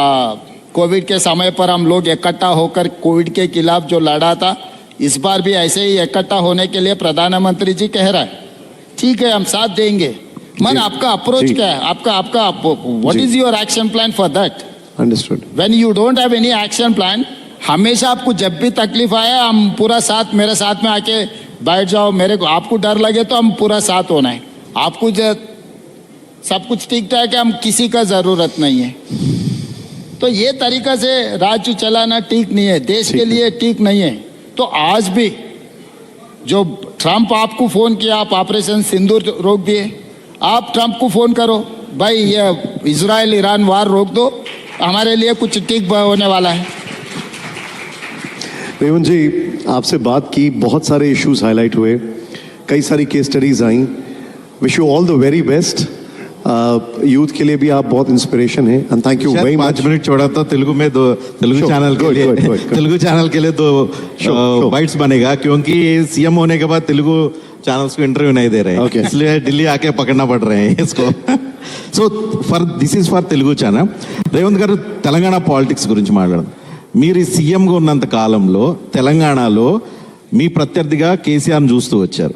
कोविड के समय पर हम लोग इकट्ठा होकर कोविड के खिलाफ जो लड़ा था, इस बार भी ऐसे ही इकट्ठा होने के लिए प्रधानमंत्री जी कह रहा है। ठीक है, हम साथ देंगे। मन जी। आपका अप्रोच जी। क्या है? आपका व्हाट जी। Is your action plan for that? Understood. When you don't have any action plan, हमेशा आपको जब भी तकलीफ आया हम पूरा साथ, मेरे साथ में आके बैठ जाओ, मेरे को आपको डर लगे तो हम पूरा साथ होना है, आपको सब कुछ ठीक ठाक है, हम किसी का जरूरत नहीं है। तो ये तरीका से राज्य चलाना ठीक नहीं है, देश ठीक के है। लिए ठीक नहीं है। तो आज भी जो ट्रंप आपको फोन किया, आप ऑपरेशन सिंदूर रोक दिए, आप ट्रंप को फोन करो, भाई ये इजराइल ईरान वार रोक दो, हमारे लिए कुछ ठीक होने वाला है। रेवंत जी, आपसे बात की, बहुत सारे इश्यूज हाईलाइट हुए, कई सारी case studies I. Wish you all the very best. Youth के लिए भी आप बहुत इंस्पिरेशन है, and thank you very 5 much. Minute छोड़ा तो तेलुगु में दो, तेलुगु Sure. चैनल के Good, लिए good, good, good. Telugu channel के लिए दो Sure. बाइट्स बनेगा, क्योंकि सीएम होने के बाद तेलुगु चैनल्स को इंटरव्यू नहीं दे रहे हैं, Okay. इसलिए दिल्ली आके पकड़ना पड़ रहे हैं इसको। So for this is for Telugu channel. Revanth గారు, తెలంగాణ పాలిటిక్స్ గురించి మాట్లాడదాం. మీరు సీఎంగా ఉన్నంత కాలంలో తెలంగాణలో మీ ప్రత్యర్థిగా కేసీఆర్ని చూస్తూ వచ్చారు.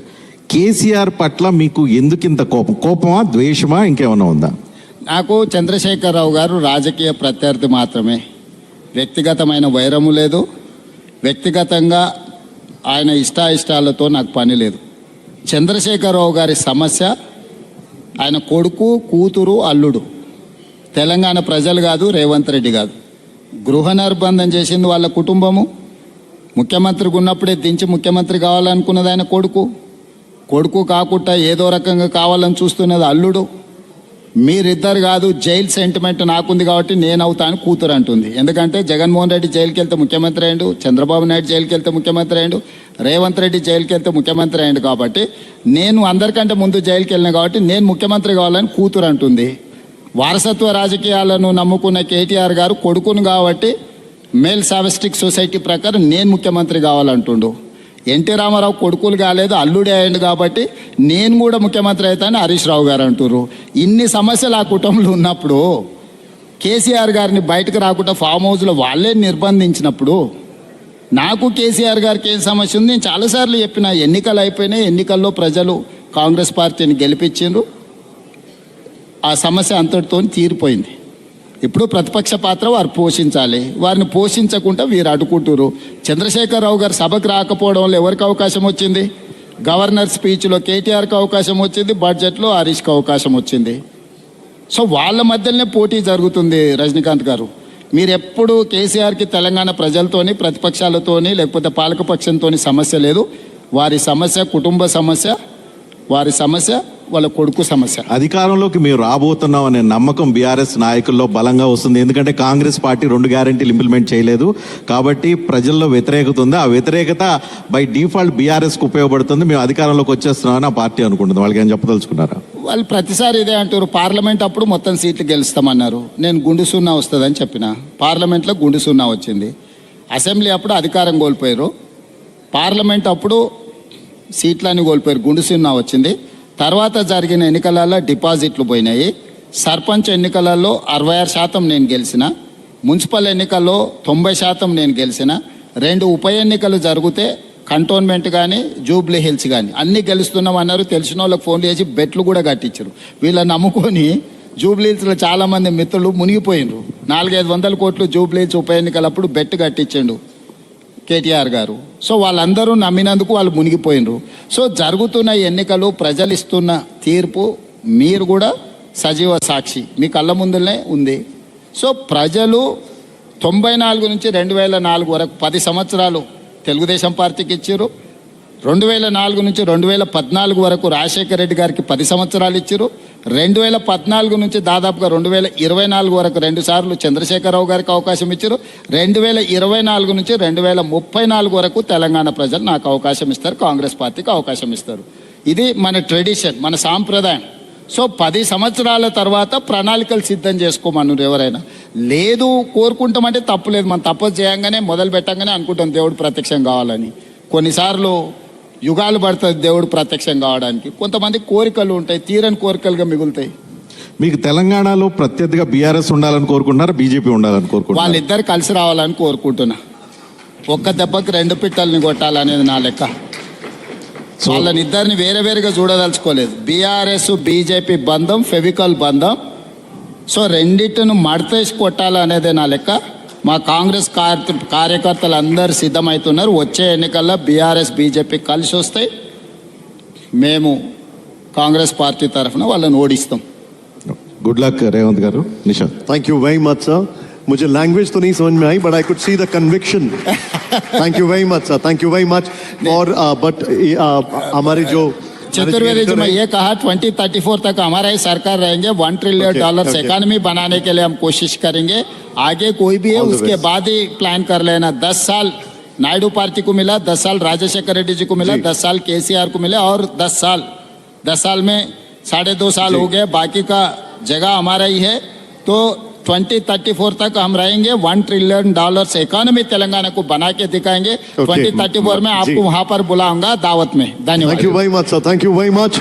కేసీఆర్ పట్ల మీకు ఎందుకింత కోపమా, ద్వేషమా, ఇంకేమైనా ఉందా? నాకు చంద్రశేఖరరావు గారు రాజకీయ ప్రత్యర్థి మాత్రమే, వ్యక్తిగతమైన వైరము లేదు, వ్యక్తిగతంగా ఆయన ఇష్టాయిష్టాలతో నాకు పని లేదు. చంద్రశేఖరరావు గారి సమస్య ఆయన కొడుకు, కూతురు, అల్లుడు. తెలంగాణ ప్రజలు కాదు, రేవంత్ రెడ్డి కాదు. గృహ నిర్బంధం చేసింది వాళ్ళ కుటుంబము. ముఖ్యమంత్రిగా ఉన్నప్పుడే దించి ముఖ్యమంత్రి కావాలనుకున్నది ఆయన కొడుకు. కొడుకు కాకుండా ఏదో రకంగా కావాలని చూస్తున్నది అల్లుడు. మీరిద్దరు కాదు, జైలు సెంటిమెంట్ నాకుంది కాబట్టి నేను అవుతాను కూతురు అంటుంది. ఎందుకంటే జగన్మోహన్ రెడ్డి జైలుకి వెళ్తే ముఖ్యమంత్రి అయ్యిండు, చంద్రబాబు నాయుడు జైలుకి వెళ్తే ముఖ్యమంత్రి అయ్యిండు, రేవంత్ రెడ్డి జైలుకి వెళ్తే ముఖ్యమంత్రి అయ్యిండు. కాబట్టి నేను అందరికంటే ముందు జైలుకి వెళ్ళిన కాబట్టి నేను ముఖ్యమంత్రి కావాలని కూతురు అంటుంది. వారసత్వ రాజకీయాలను నమ్ముకున్న కేటీఆర్ గారు కొడుకును కాబట్టి మేల్ సావెస్టిక్ సొసైటీ ప్రకారం నేను ముఖ్యమంత్రి కావాలంటుండు. ఎన్టీ రామారావు కొడుకులు కాలేదు, అల్లుడే అయ్యిండు కాబట్టి నేను కూడా ముఖ్యమంత్రి అవుతానని హరీష్ రావు గారు అంటున్నారు. ఇన్ని సమస్యలు ఆ కుటుంబంలో ఉన్నప్పుడు కేసీఆర్ గారిని బయటకు రాకుండా ఫామ్ హౌస్లో వాళ్ళే నిర్బంధించినప్పుడు నాకు కేసీఆర్ గారికి ఏం సమస్య ఉంది? నేను చాలాసార్లు చెప్పిన, ఎన్నికలు అయిపోయినాయి, ఎన్నికల్లో ప్రజలు కాంగ్రెస్ పార్టీని గెలిపించిండ్రు, ఆ సమస్య అంతటితో తీరిపోయింది. ఇప్పుడు ప్రతిపక్ష పాత్ర వారు పోషించాలి, వారిని పోషించకుండా వీరు అడ్డుకుంటున్నారు. చంద్రశేఖరరావు గారు సభకు రాకపోవడంలో ఎవరికి అవకాశం వచ్చింది? గవర్నర్ స్పీచ్లో కేటీఆర్కి అవకాశం వచ్చింది, బడ్జెట్లో హరీష్కి అవకాశం వచ్చింది. సో వాళ్ళ మధ్యలోనే పోటీ జరుగుతుంది. రజనీకాంత్ గారు, మీరు ఎప్పుడు కేసీఆర్కి తెలంగాణ ప్రజలతోని, ప్రతిపక్షాలతోని, లేకపోతే పాలకపక్షంతోని సమస్య లేదు. వారి సమస్య కుటుంబ సమస్య, వారి సమస్య వాళ్ళ కొడుకు సమస్య. అధికారంలోకి మేము రాబోతున్నాం అనే నమ్మకం బీఆర్ఎస్ నాయకుల్లో బలంగా వస్తుంది. ఎందుకంటే కాంగ్రెస్ పార్టీ 2 గ్యారెంటీలు ఇంప్లిమెంట్ చేయలేదు కాబట్టి ప్రజల్లో వ్యతిరేకత ఉంది. ఆ వ్యతిరేకత బై డిఫాల్ట్ బీఆర్ఎస్కి ఉపయోగపడుతుంది. మేము అధికారంలోకి వచ్చేస్తున్నామని ఆ పార్టీ అనుకుంటుంది. వాళ్ళకి ఏం చెప్పదలుచుకున్నారా? వాళ్ళు ప్రతిసారి ఇదే అంటారు, పార్లమెంట్ అప్పుడు మొత్తం సీట్లు గెలుస్తామన్నారు, నేను గుండు సున్నా వస్తుందని చెప్పిన, పార్లమెంట్లో గుండు సున్నా వచ్చింది. అసెంబ్లీ అప్పుడు అధికారం కోల్పోయారు, పార్లమెంట్ అప్పుడు సీట్లని కోల్పోయారు, గుండు సున్నా వచ్చింది. తర్వాత జరిగిన ఎన్నికలలో డిపాజిట్లు పోయినాయి. సర్పంచ్ ఎన్నికలలో 66% నేను గెలిచిన, మున్సిపల్ ఎన్నికల్లో 90% నేను గెలిచిన. 2 ఉప ఎన్నికలు జరిగితే కంటోన్మెంట్ కానీ జూబ్లీ హిల్స్ కానీ అన్నీ గెలుస్తున్నామన్నారు. తెలిసిన వాళ్ళకి ఫోన్లు చేసి బెట్లు కూడా కట్టించారు. వీళ్ళని నమ్ముకొని జూబ్లీ హిల్స్లో చాలామంది మిత్రులు మునిగిపోయినరు. 400-500 కోట్లు జూబ్లీ హిల్స్ ఉప ఎన్నికలప్పుడు బెట్ కట్టించండు కేటీఆర్ గారు. సో వాళ్ళందరూ నమ్మినందుకు వాళ్ళు మునిగిపోయినరు. సో జరుగుతున్న ఎన్నికలు, ప్రజలు ఇస్తున్న తీర్పు మీరు కూడా సజీవ సాక్షి, మీ కళ్ళ ముందునే ఉంది. సో ప్రజలు 94 నుంచి 2004 వరకు 10 సంవత్సరాలు తెలుగుదేశం పార్టీకి ఇచ్చారు, 2004 నుంచి 2014 వరకు రాజశేఖర రెడ్డి గారికి 10 సంవత్సరాలు ఇచ్చారు. 2014 నుంచి దాదాపుగా 2024 వరకు 2 సార్లు చంద్రశేఖరరావు గారికి అవకాశం ఇచ్చారు. 2024 నుంచి 2034 వరకు తెలంగాణ ప్రజలు నాకు అవకాశం ఇస్తారు, కాంగ్రెస్ పార్టీకి అవకాశం ఇస్తారు. ఇది మన ట్రెడిషన్, మన సాంప్రదాయం. సో 10 సంవత్సరాల తర్వాత ప్రణాళికలు సిద్ధం చేసుకోమన్నారు ఎవరైనా. లేదు కోరుకుంటామంటే తప్పులేదు, మనం తపస్సు చేయంగానే మొదలు పెట్టంగానే అనుకుంటాం దేవుడు ప్రత్యక్షం కావాలని. కొన్నిసార్లు యుగాలు పడుతుంది దేవుడు ప్రత్యక్షం కావడానికి. కొంతమంది కోరికలు ఉంటాయి, తీరని కోరికలుగా మిగులుతాయి. మీకు తెలంగాణలో ప్రత్యర్థిగా బీఆర్ఎస్ ఉండాలని కోరుకుంటున్నారా, బీజేపీ ఉండాలని కోరుకుంటున్నారు? వాళ్ళిద్దరు కలిసి రావాలని కోరుకుంటున్నా. ఒక్క దెబ్బకి 2 పిట్టల్ని కొట్టాలనేది నా లెక్క. వాళ్ళని ఇద్దరిని వేరే వేరుగా చూడదలుచుకోలేదు. బీఆర్ఎస్ బీజేపీ బంధం ఫెవికల్ బంధం. సో రెండింటిని మడతేసి కొట్టాలనేదే నా లెక్క. మా కాంగ్రెస్ కార్యకర్తలు అందరు సిద్ధమవుతున్నారు. వచ్చే ఎన్నికల్లో బీఆర్ఎస్ బీజేపీ కలిసి వస్తాయి. మేము కాంగ్రెస్ పార్టీ తరఫున వాళ్ళని ఓడిస్తాం. Good luck Revanth garu. Nishad, thank you very much sir. मुझे लैंग्वेज तो नहीं समझ में आई, but I could see the conviction. Thank you very much sir, thank you very much. और बट हमारे जो चतुर्वेदी जी, मैं ये कहा 2034 तक हमारा ही सरकार रहेंगे. $1 ट्रिलियन okay. इकोनॉमी बनाने के लिए हम कोशिश करेंगे. आगे कोई भी है All the उसके best. बाद ही प्लान कर लेना. 10 साल नायडू पार्टी को मिला, 10 साल राजशेखर रेड्डी जी को मिला, जी. 10 साल केसीआर को मिला और 10 साल में 2.5 साल जी. हो गए. बाकी का जगह हमारा ही है. तो 2034 तक हम रहेंगे. $1 ट्रिलियन इकोनॉमी तेलंगाना को बना के दिखाएंगे. Okay. 2034 में आपको जी. वहां पर बुलाऊंगा दावत में. धन्यवाद. Thank you very much sir, thank you very much.